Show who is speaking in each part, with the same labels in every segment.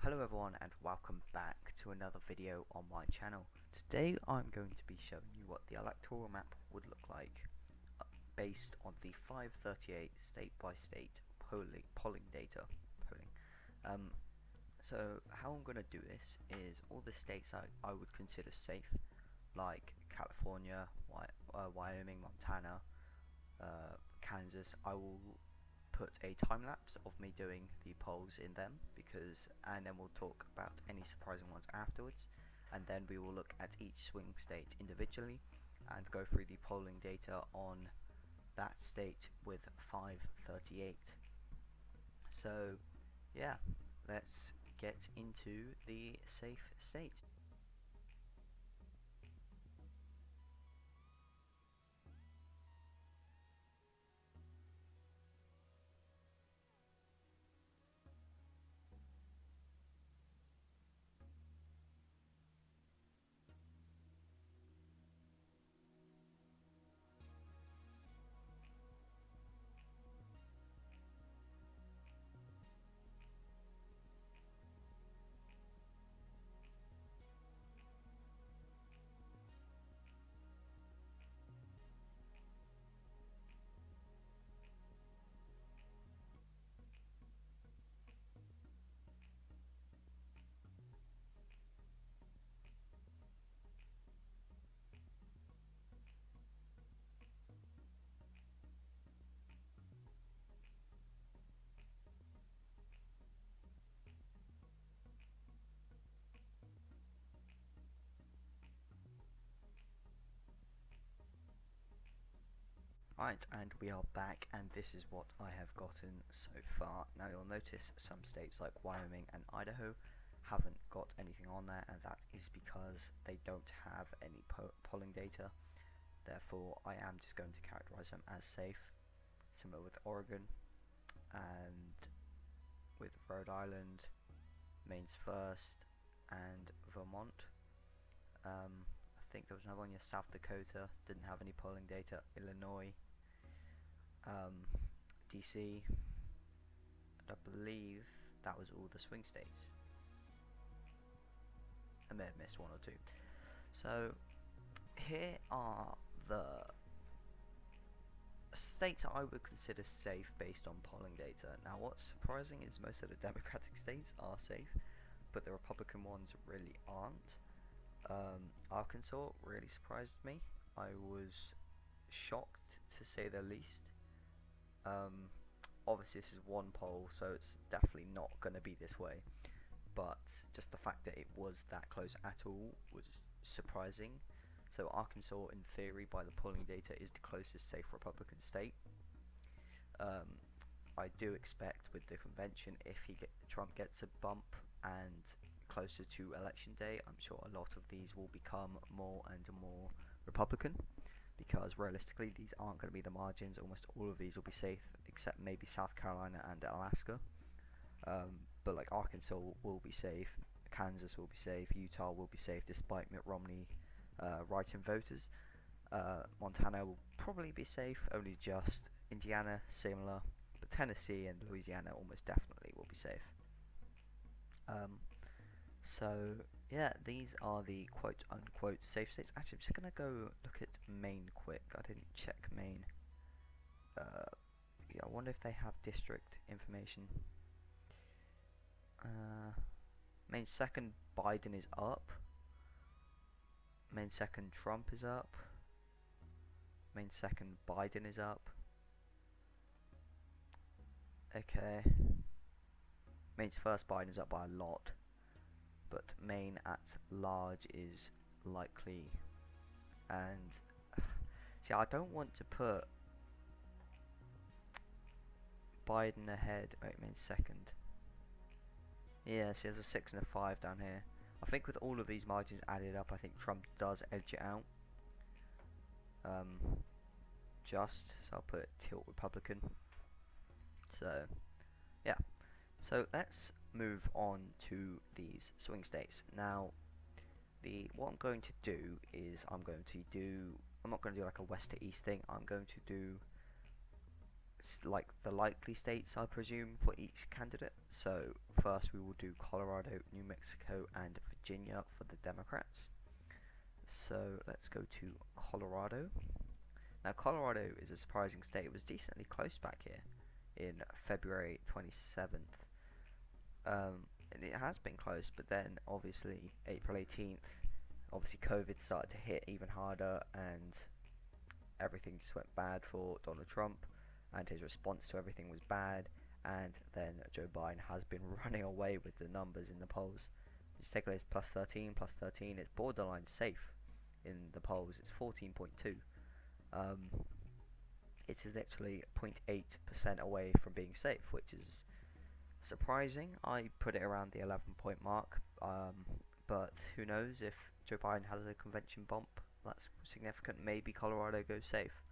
Speaker 1: Hello everyone and welcome back to another video on my channel. Today I'm going to be showing you what the electoral map would look like based on the 538 state by state polling data. So how I'm going to do this is all the states I would consider safe, like California, Wyoming, Montana, Kansas. I will put a time lapse of me doing the polls in them and then we'll talk about any surprising ones afterwards, and then we will look at each swing state individually and go through the polling data on that state with 538. So yeah, let's get into the safe states. Right, and we are back, and this is what I have gotten so far. Now you'll notice some states like Wyoming and Idaho haven't got anything on there, and that is because they don't have any polling data. Therefore I am just going to characterize them as safe, similar with Oregon and with Rhode Island, Maine's first, and Vermont. I think there was another one, yeah, South Dakota didn't have any polling data, Illinois, DC, and I believe that was all the swing states. I may have missed one or two. So here are the states I would consider safe based on polling data. Now what's surprising is most of the Democratic states are safe, but the Republican ones really aren't. Arkansas really surprised me. I was shocked, to say the least. Obviously this is one poll, so it's definitely not going to be this way, but just the fact that it was that close at all was surprising. So Arkansas, in theory, by the polling data, is the closest safe Republican state. I do expect with the convention, if Trump gets a bump and closer to election day, I'm sure a lot of these will become more and more Republican, because realistically these aren't going to be the margins. Almost all of these will be safe, except maybe South Carolina and Alaska. But like Arkansas will be safe, Kansas will be safe, Utah will be safe despite Mitt Romney write-in voters. Montana will probably be safe, only just. Indiana similar, but Tennessee and Louisiana almost definitely will be safe. So yeah, these are the quote unquote safe states. Actually, I'm just gonna go look at Maine quick. I didn't check Maine. Yeah, I wonder if they have district information. Maine second, Biden is up. Maine second, Trump is up. Maine second, Biden is up. Okay. Maine's first, Biden is up by a lot, but Maine at large is likely. And see, I don't want to put Biden ahead. Wait, Maine's second. Yeah, see, there's a 6 and a 5 down here. I think with all of these margins added up, I think Trump does edge it out. So I'll put tilt Republican. So yeah, so let's move on to these swing states. Now what I'm going to do is I'm not going to do like a west to east thing. I'm going to do like the likely states, I presume, for each candidate. So first we will do Colorado, New Mexico, and Virginia for the Democrats. So let's go to Colorado. Now Colorado is a surprising state. It was decently close back here in February 27th. And it has been close, but then obviously April 18th, obviously COVID started to hit even harder, and everything just went bad for Donald Trump, and his response to everything was bad. And then Joe Biden has been running away with the numbers in the polls. Just take a look, it's plus 13, plus 13. It's borderline safe in the polls. It's 14.2. It is actually 0.8% away from being safe, which is surprising. I put it around the 11-point mark, but who knows if Joe Biden has a convention bump. That's significant. Maybe Colorado goes safe.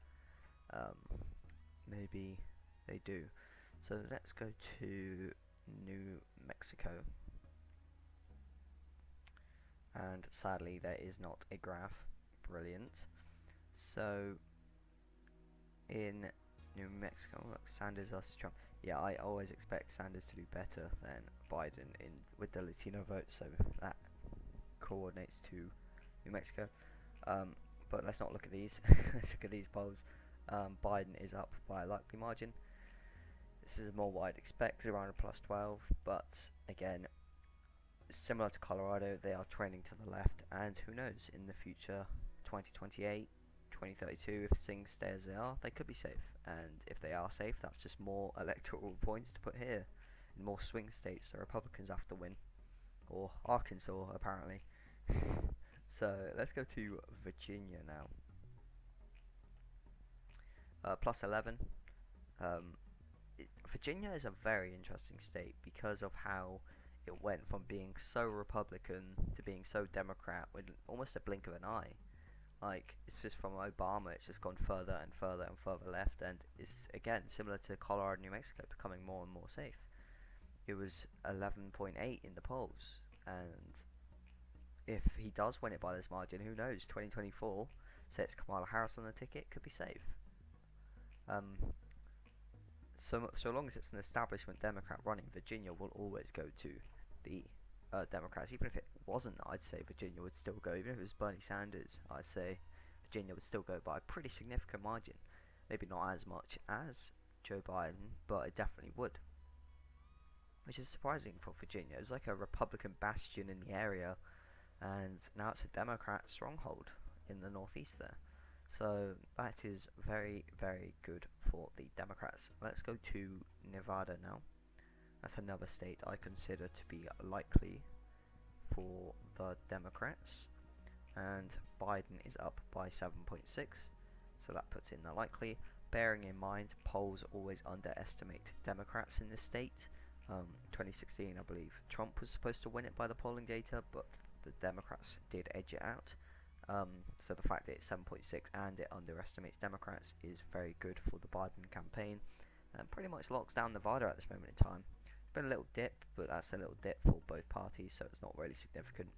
Speaker 1: Maybe they do. So let's go to New Mexico. And sadly there is not a graph. Brilliant. So in New Mexico, look, Sanders versus Trump. Yeah, I always expect Sanders to do better than Biden with the Latino vote, so that coordinates to New Mexico. But let's not look at these. Let's look at these polls. Biden is up by a likely margin. This is more what I'd expect, around a plus 12, but again, similar to Colorado, they are trending to the left, and who knows, in the future, 2028, 2032, if things stay as they are, they could be safe. And if they are safe, that's just more electoral points to put here. In more swing states, the Republicans have to win. Or Arkansas, apparently. So, let's go to Virginia now. Plus 11. Virginia is a very interesting state because of how it went from being so Republican to being so Democrat with almost a blink of an eye. Like, it's just from Obama, it's just gone further and further and further left, and it's, again, similar to Colorado and New Mexico, becoming more and more safe. It was 11.8 in the polls, and if he does win it by this margin, who knows, 2024, sets Kamala Harris on the ticket, could be safe. So long as it's an establishment Democrat running, Virginia will always go to the Democrats. Even if it wasn't, I'd say Virginia would still go. Even if it was Bernie Sanders, I'd say Virginia would still go by a pretty significant margin. Maybe not as much as Joe Biden, but it definitely would. Which is surprising for Virginia. It was like a Republican bastion in the area, and now it's a Democrat stronghold in the northeast there. So that is very, very good for the Democrats. Let's go to Nevada now. That's another state I consider to be likely for the Democrats. And Biden is up by 7.6, so that puts in the likely. Bearing in mind, polls always underestimate Democrats in this state. 2016, I believe, Trump was supposed to win it by the polling data, but the Democrats did edge it out. So the fact that it's 7.6 and it underestimates Democrats is very good for the Biden campaign, and pretty much locks down Nevada at this moment in time. It's been a little dip, but that's a little dip for both parties, so it's not really significant.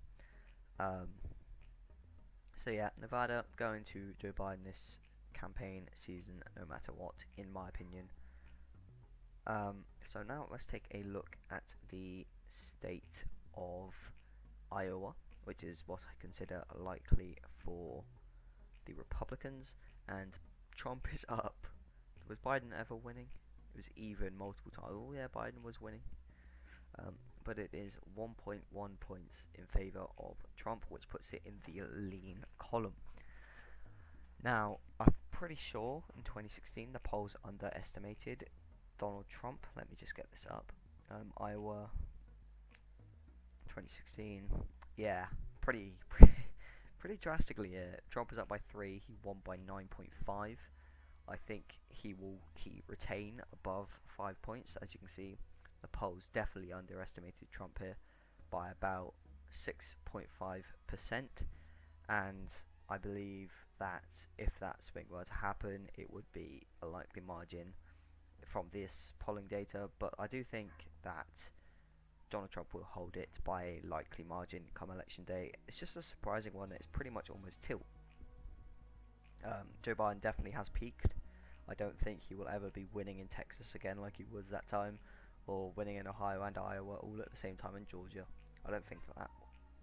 Speaker 1: So yeah, Nevada going to Joe Biden this campaign season, no matter what, in my opinion. So now let's take a look at the state of Iowa, which is what I consider likely for the Republicans, and Trump is up. Was Biden ever winning? It was even multiple times. Oh yeah, Biden was winning. But it is 1.1 points in favor of Trump, which puts it in the lean column. Now, I'm pretty sure in 2016 the polls underestimated Donald Trump. Let me just get this up. Iowa 2016. Yeah, pretty drastically. Yeah, Trump is up by 3. He won by 9.5. I think he will retain above 5 points. As you can see, the polls definitely underestimated Trump here by about 6.5%, and I believe that if that swing were to happen, it would be a likely margin from this polling data. But I do think that Donald Trump will hold it by a likely margin come election day. It's just a surprising one. It's pretty much almost tilt. Joe Biden definitely has peaked. I don't think he will ever be winning in Texas again like he was that time, or winning in Ohio and Iowa all at the same time in Georgia. I don't think that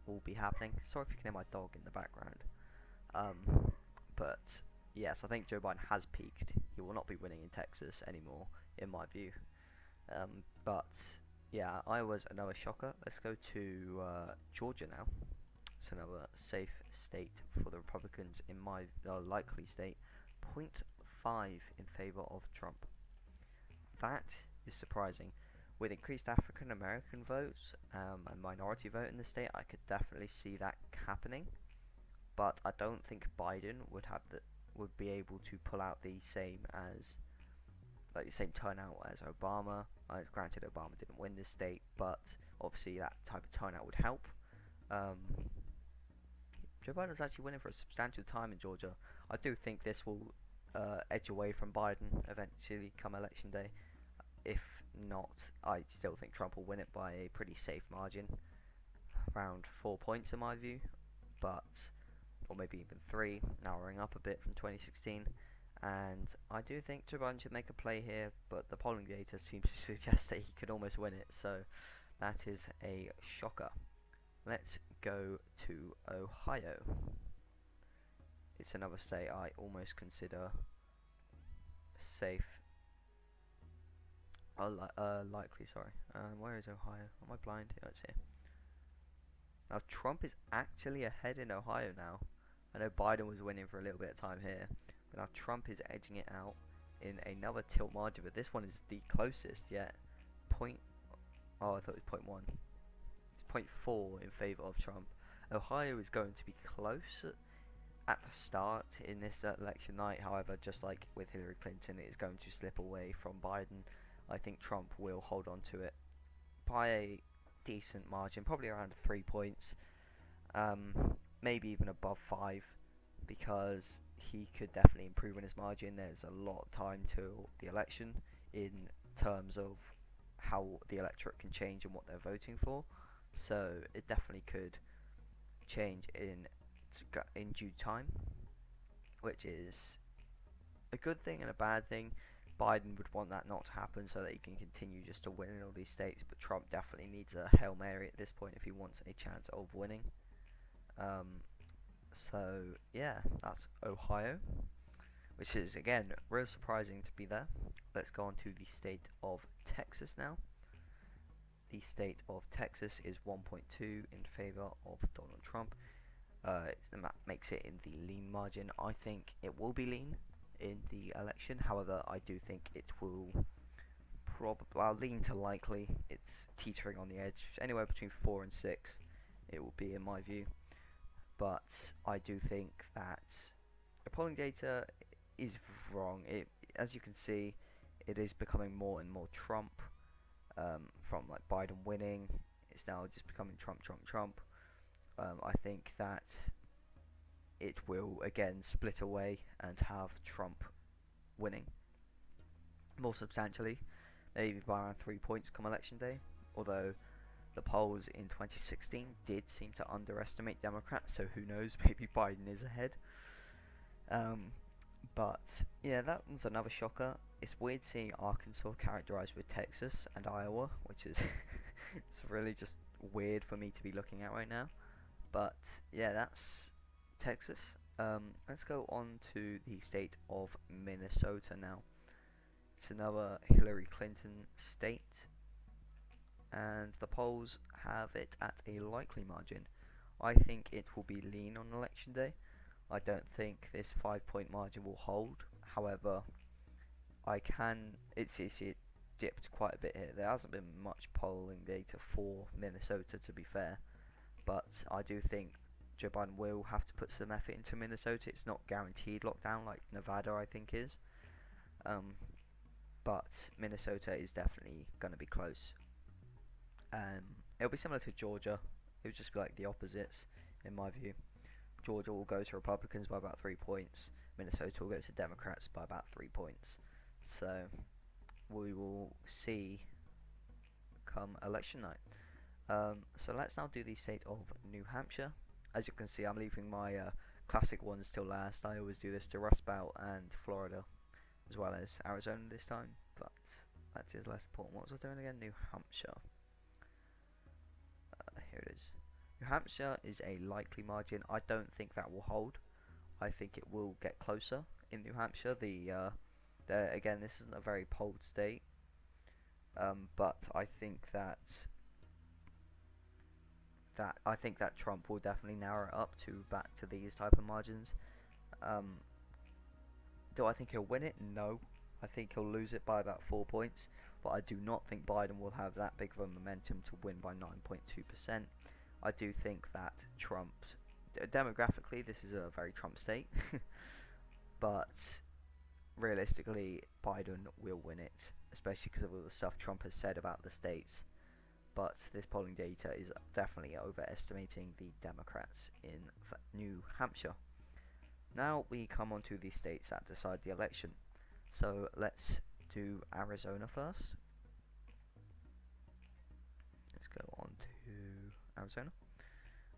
Speaker 1: will be happening. Sorry if you can hear my dog in the background. But yes, I think Joe Biden has peaked. He will not be winning in Texas anymore, in my view. But yeah, Iowa's another shocker. Let's go to Georgia now. It's another safe state for the Republicans in my likely state. 0.5 in favor of Trump. That is surprising. With increased African American votes and minority vote in the state, I could definitely see that happening. But I don't think Biden would be able to pull out the same turnout as Obama. Granted, Obama didn't win this state, but obviously that type of turnout would help. Joe Biden was actually winning for a substantial time in Georgia. I do think this will edge away from Biden eventually come election day. If not, I still think Trump will win it by a pretty safe margin, around 4 points in my view, or maybe even 3, narrowing up a bit from 2016. And I do think Joe Biden should make a play here, but the polling data seems to suggest that he could almost win it, so that is a shocker. Let's go to Ohio. It's another state I almost consider safe. Likely, sorry. Where is Ohio? Am I blind? Oh, it's here. Now, Trump is actually ahead in Ohio now. I know Biden was winning for a little bit of time here, but now Trump is edging it out in another tilt margin, but this one is the closest yet. I thought it was 0.1. It's 0.4 in favor of Trump. Ohio is going to be close at the start in this election night. However, just like with Hillary Clinton, it is going to slip away from Biden. I think Trump will hold on to it by a decent margin, probably around 3 points, maybe even above 5, because he could definitely improve on his margin. There's a lot of time till the election in terms of how the electorate can change and what they're voting for, so it definitely could change in due time, which is a good thing and a bad thing. Biden would want that not to happen so that he can continue just to win in all these states, but Trump definitely needs a Hail Mary at this point if he wants a chance of winning. So yeah, that's Ohio, which is again real surprising to be there. Let's go on to the state of Texas now. The state of Texas is 1.2 in favor of Donald Trump. That makes it in the lean margin. I think it will be lean in the election. However, I do think it will I'll lean to likely. It's teetering on the edge, anywhere between 4 and 6 it will be in my view. But I do think that the polling data is wrong. As you can see, it is becoming more and more Trump. From like Biden winning, it's now just becoming Trump. I think that it will again split away and have Trump winning more substantially, maybe by around 3 points come election day, although the polls in 2016 did seem to underestimate Democrats, so who knows, maybe Biden is ahead. But yeah, that was another shocker. It's weird seeing Arkansas characterized with Texas and Iowa, which is it's really just weird for me to be looking at right now. But yeah, that's Texas. Let's go on to the state of Minnesota now. It's another Hillary Clinton state, and the polls have it at a likely margin. I think it will be lean on election day. I don't think this 5-point margin will hold. However, it dipped quite a bit here. There hasn't been much polling data for Minnesota, to be fair, but I do think Joe Biden will have to put some effort into Minnesota. It's not guaranteed lockdown like Nevada, I think, is. But Minnesota is definitely going to be close. It'll be similar to Georgia. It would just be like the opposites, in my view. Georgia will go to Republicans by about 3 points. Minnesota will go to Democrats by about 3 points. So we will see come election night. So let's now do the state of New Hampshire. As you can see, I'm leaving my classic ones till last. I always do this to Rust Belt and Florida. as well as Arizona this time, but that is less important. What was I doing again? New Hampshire. Here it is. New Hampshire is a likely margin. I don't think that will hold. I think it will get closer in New Hampshire. Again, this isn't a very polled state, but I think that Trump will definitely narrow it up to back to these type of margins. Do I think he'll win it? No. I think he'll lose it by about 4 points, but I do not think Biden will have that big of a momentum to win by 9.2%. I do think that Trump, demographically, this is a very Trump state, but realistically, Biden will win it, especially because of all the stuff Trump has said about the states. But this polling data is definitely overestimating the Democrats in New Hampshire. Now we come on to the states that decide the election. So let's do Arizona first. Let's go on to Arizona,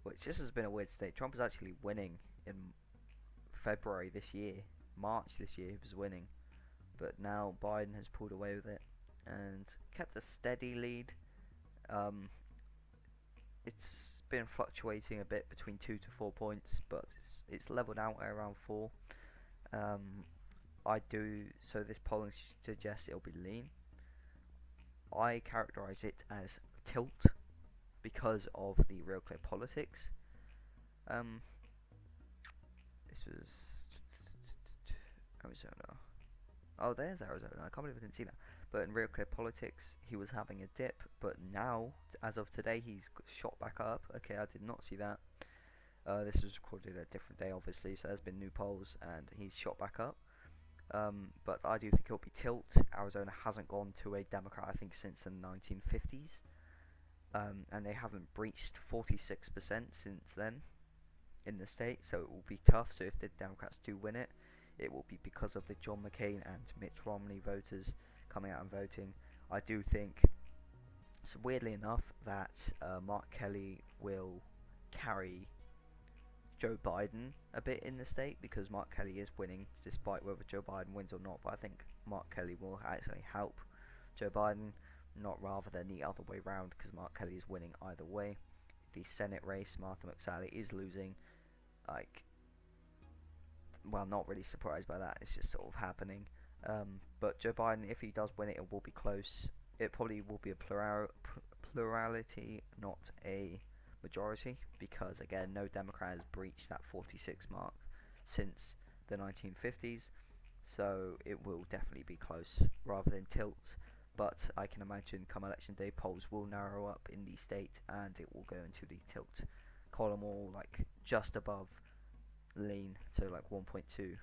Speaker 1: which this has been a weird state. Trump is actually winning in February this year. March this year he was winning, but now Biden has pulled away with it and kept a steady lead. It's been fluctuating a bit between 2 to 4 points, but it's leveled out at around 4. So this polling suggests it'll be lean. I characterize it as tilt because of the Real Clear Politics. This was Arizona. Oh, there's Arizona. I can't believe I didn't see that. But in Real Clear Politics, he was having a dip, but now, as of today, he's shot back up. Okay, I did not see that. This was recorded a different day, obviously, so there's been new polls, and he's shot back up. But I do think it'll be tilt. Arizona hasn't gone to a Democrat, I think, since the 1950s. And they haven't breached 46% since then in the state, so it will be tough. So if the Democrats do win it, it will be because of the John McCain and Mitt Romney voters coming out and voting. I do think, so weirdly enough, that Mark Kelly will carry Joe Biden a bit in the state, because Mark Kelly is winning despite whether Joe Biden wins or not. But I think Mark Kelly will actually help Joe Biden, not rather than the other way round, because Mark Kelly is winning either way. The Senate race, Martha McSally is losing. Well, not really surprised by that, it's just sort of happening. But Joe Biden, if he does win it, it will be close. It probably will be a plurality, not a majority, because again, no Democrat has breached that 46 mark since the 1950s, so it will definitely be close rather than tilt. But I can imagine come election day, polls will narrow up in the state and it will go into the tilt column, or like just above lean, so like 1.2.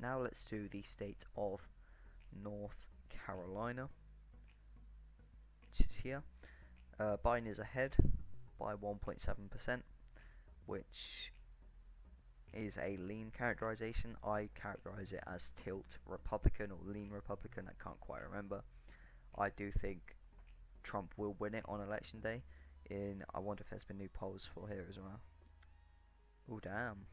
Speaker 1: Now let's do the state of North Carolina, which is here. Biden is ahead by 1.7%, which is a lean characterization. I characterize it as tilt Republican or lean Republican, I can't quite remember. I do think Trump will win it on election day. I wonder if there's been new polls for here as well. Oh damn,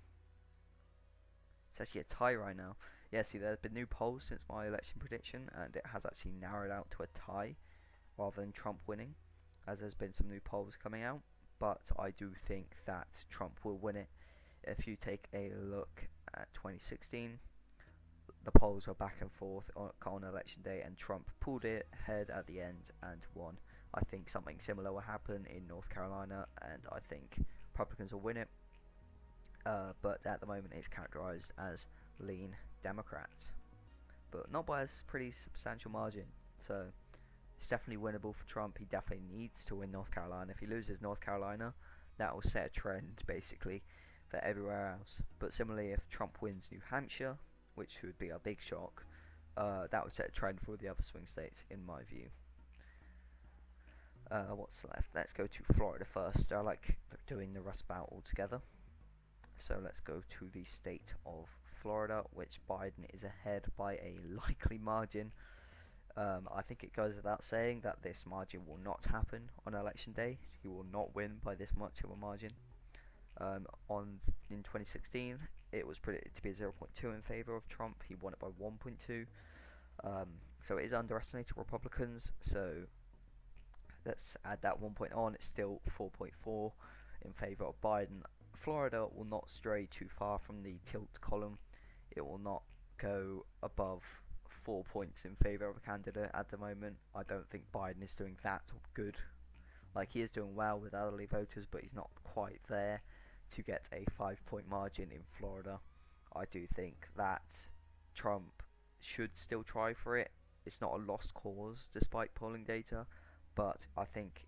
Speaker 1: it's actually a tie right now. Yeah, see, there's been new polls since my election prediction, and it has actually narrowed out to a tie rather than Trump winning, as there's been some new polls coming out. But I do think that Trump will win it. If you take a look at 2016, the polls were back and forth on election day, and Trump pulled it ahead at the end and won. I think something similar will happen in North Carolina, and I think Republicans will win it. But at the moment it's characterized as lean Democrats, but not by a pretty substantial margin, so it's definitely winnable for Trump. He definitely needs to win North Carolina. If he loses North Carolina, that will set a trend basically for everywhere else. But similarly, if Trump wins New Hampshire, which would be a big shock, that would set a trend for the other swing states in my view. What's left? Let's go to Florida first. I like doing the Rust Belt all together. So let's go to the state of Florida, which Biden is ahead by a likely margin. I think it goes without saying that this margin will not happen on election day. He will not win by this much of a margin. On in 2016, it was predicted to be 0.2 in favor of Trump. He won it by 1.2. So it is underestimating Republicans. So let's add that 1 point on. It's still 4.4 in favor of Biden. Florida will not stray too far from the tilt column. It will not go above 4 points in favor of a candidate at the moment. I don't think Biden is doing that good. Like, he is doing well with elderly voters, but he's not quite there to get a 5-point margin in Florida. I do think that Trump should still try for it. It's not a lost cause despite polling data, but I think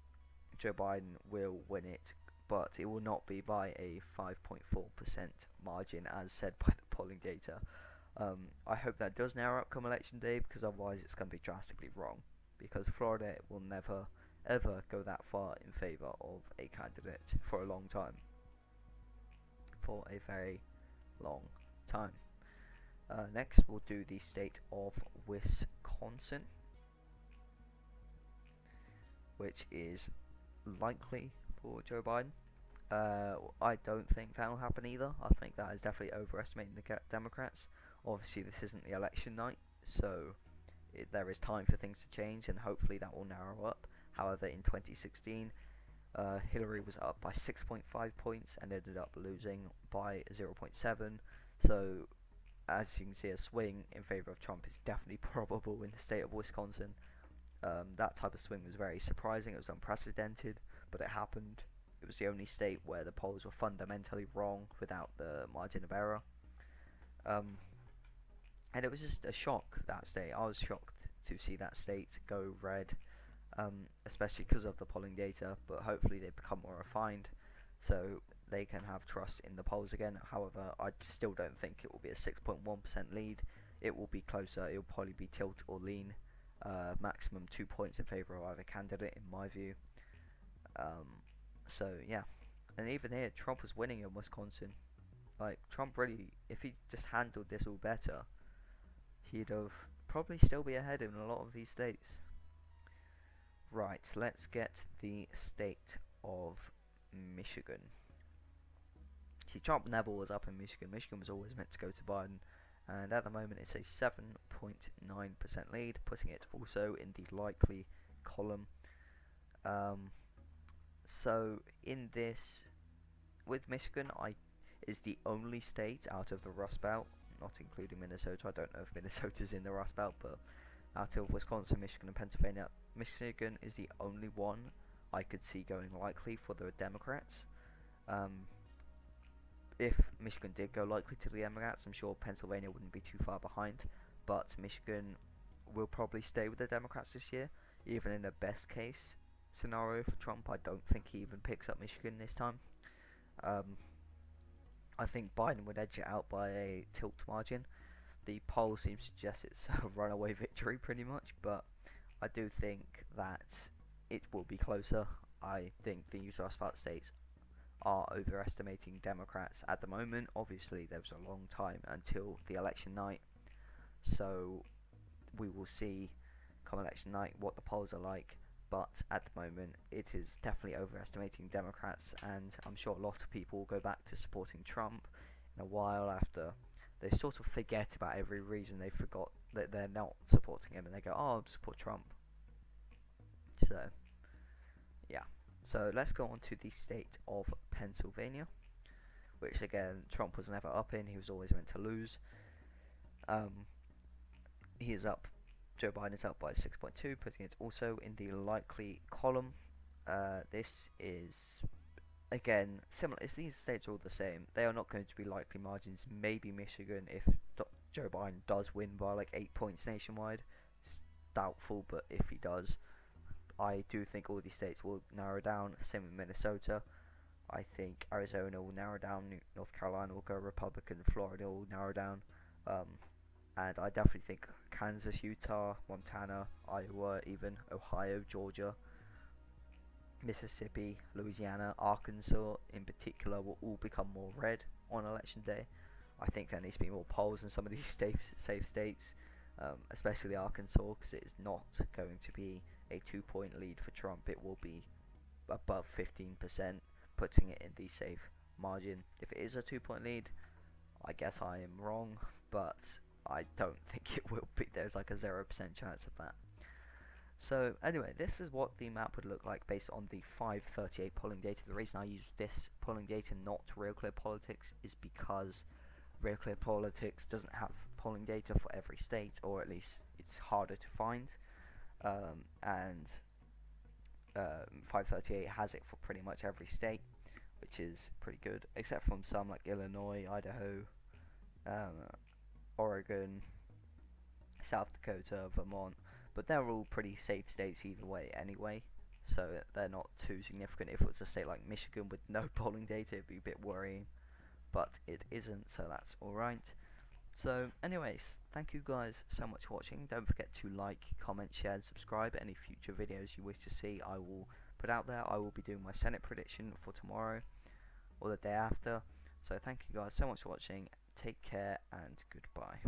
Speaker 1: Joe Biden will win it, but it will not be by a 5.4% margin as said by the polling data. I hope that does narrow up come election day, because otherwise it's going to be drastically wrong, because Florida will never ever go that far in favour of a candidate for a long time. For a very long time. Next we'll do the state of Wisconsin, which is likely for Joe Biden. I don't think that will happen either. I think that is definitely overestimating the Democrats. Obviously this isn't the election night, so there is time for things to change, and hopefully that will narrow up. However, in 2016, Hillary was up by 6.5 points and ended up losing by 0.7. So, as you can see, a swing in favor of Trump is definitely probable in the state of Wisconsin. That type of swing was very surprising. It was unprecedented, but it happened. It was the only state where the polls were fundamentally wrong without the margin of error. And it was just a shock, that state. I was shocked to see that state go red. Especially because of the polling data, but hopefully they become more refined so they can have trust in the polls again. However, I still don't think it will be a 6.1% lead. It will be closer. It will probably be tilt or lean, maximum 2 points in favor of either candidate in my view. So yeah, and even here Trump was winning in Wisconsin. Like, Trump really, if he just handled this all better, he'd have probably still be ahead in a lot of these states. Right, let's get the state of Michigan. See, Trump never was up in Michigan. Michigan was always meant to go to Biden, and at the moment it's a 7.9% lead, putting it also in the likely column. So in this, with Michigan, is the only state out of the Rust Belt, not including Minnesota. I don't know if Minnesota's in the Rust Belt, but out of Wisconsin, Michigan, and Pennsylvania, Michigan is the only one I could see going likely for the Democrats. If Michigan did go likely to the Democrats, I'm sure Pennsylvania wouldn't be too far behind, but Michigan will probably stay with the Democrats this year. Even in a best case scenario for Trump, I don't think he even picks up Michigan this time. I think Biden would edge it out by a tilt margin. The poll seems to suggest it's a runaway victory pretty much, but I do think that it will be closer. I think the Rust Belt states are overestimating Democrats at the moment. Obviously there's a long time until the election night, so we will see come election night what the polls are like, but at the moment it is definitely overestimating Democrats, and I'm sure a lot of people will go back to supporting Trump in a while after they sort of forget about every reason they forgot that they're not supporting him, and they go, oh, I'll support Trump. So yeah, so let's go on to the state of Pennsylvania, which again Trump was never up in. He was always meant to lose. He is up, Joe Biden is up by 6.2, putting it also in the likely column. This is again similar. These states are all the same. They are not going to be likely margins. Maybe Michigan, if Joe Biden does win by like 8 points nationwide. It's doubtful, but if he does, I do think all these states will narrow down. Same with Minnesota. I think Arizona will narrow down. North Carolina will go Republican. Florida will narrow down. And I definitely think Kansas, Utah, Montana, Iowa, even Ohio, Georgia, Mississippi, Louisiana, Arkansas in particular will all become more red on election day. I think there needs to be more polls in some of these safe states, especially Arkansas, because it is not going to be a 2-point lead for Trump. It will be above 15%, putting it in the safe margin. If it is a 2-point lead, I guess I am wrong, but I don't think it will be. There's like a 0% chance of that. So anyway, this is what the map would look like based on the 538 polling data. The reason I use this polling data, not Real Clear Politics, is because Real Clear Politics doesn't have polling data for every state, or at least it's harder to find, and 538 has it for pretty much every state, which is pretty good, except from some like Illinois, Idaho, Oregon, South Dakota, Vermont, but they're all pretty safe states either way anyway, so they're not too significant. If it was a state like Michigan with no polling data, it'd be a bit worrying, but it isn't, so that's alright. So anyways, thank you guys so much for watching. Don't forget to like, comment, share and subscribe. Any future videos you wish to see, I will put out there. I will be doing my Senate prediction for tomorrow or the day after. So thank you guys so much for watching. Take care and goodbye.